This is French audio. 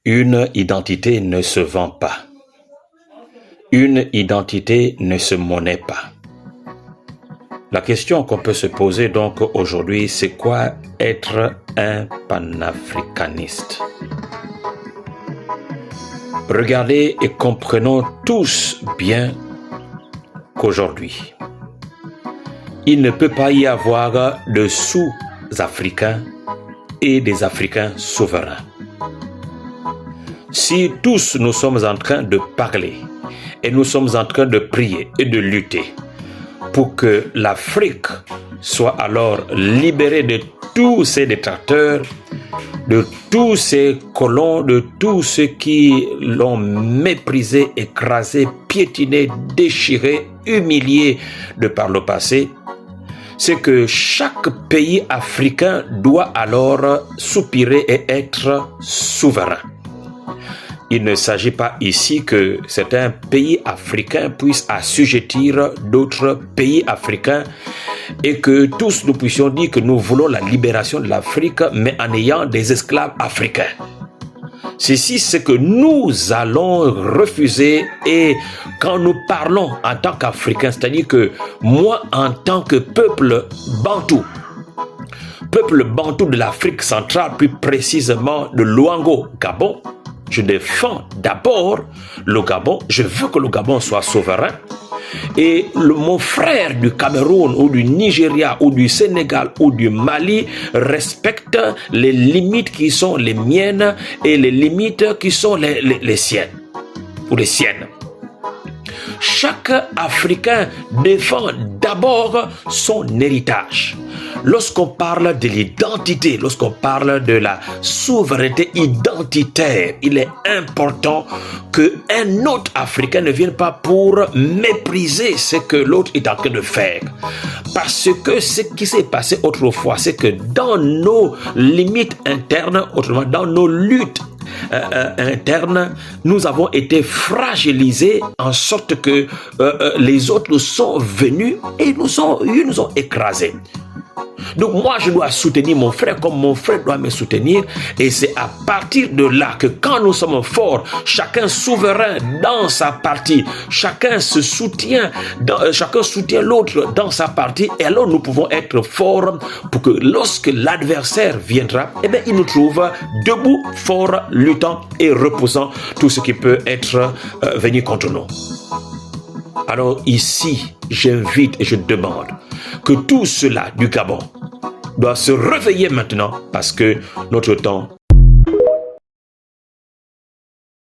Une identité ne se vend pas. Une identité ne se monnaie pas. La question qu'on peut se poser donc aujourd'hui, c'est quoi être un panafricaniste? Regardez et comprenons tous bien qu'aujourd'hui, il ne peut pas y avoir de sous-Africains et des Africains souverains. Si tous nous sommes en train de parler et nous sommes en train de prier et de lutter pour que l'Afrique soit alors libérée de tous ces détracteurs, de tous ces colons, de tous ceux qui l'ont méprisé, écrasé, piétiné, déchiré, humilié de par le passé, c'est que chaque pays africain doit alors soupirer et être souverain. Il ne s'agit pas ici que certains pays africains puissent assujettir d'autres pays africains et que tous nous puissions dire que nous voulons la libération de l'Afrique, mais en ayant des esclaves africains. Ceci, c'est que nous allons refuser, et quand nous parlons en tant qu'Africains, c'est-à-dire que moi, en tant que peuple bantou de l'Afrique centrale, plus précisément de Luango, Gabon, je défends d'abord le Gabon, je veux que le Gabon soit souverain. Et mon frère du Cameroun ou du Nigeria ou du Sénégal ou du Mali respecte les limites qui sont les miennes et les limites qui sont les siennes ou les siennes. Chaque Africain défend d'abord son héritage. Lorsqu'on parle de l'identité, lorsqu'on parle de la souveraineté identitaire, il est important qu'un autre Africain ne vienne pas pour mépriser ce que l'autre est en train de faire. Parce que ce qui s'est passé autrefois, c'est que dans nos limites internes, autrement dans nos luttes internes, nous avons été fragilisés en sorte que les autres nous sont venus et nous ont écrasés. Donc moi, je dois soutenir mon frère comme mon frère doit me soutenir. Et c'est à partir de là que quand nous sommes forts, chacun souverain dans sa partie, chacun se soutient, chacun soutient l'autre dans sa partie. Et alors nous pouvons être forts pour que lorsque l'adversaire viendra, eh bien, il nous trouve debout, forts, luttant et repoussant tout ce qui peut être venu contre nous. Alors ici, j'invite et je demande que tout cela du Gabon doit se réveiller maintenant parce que notre temps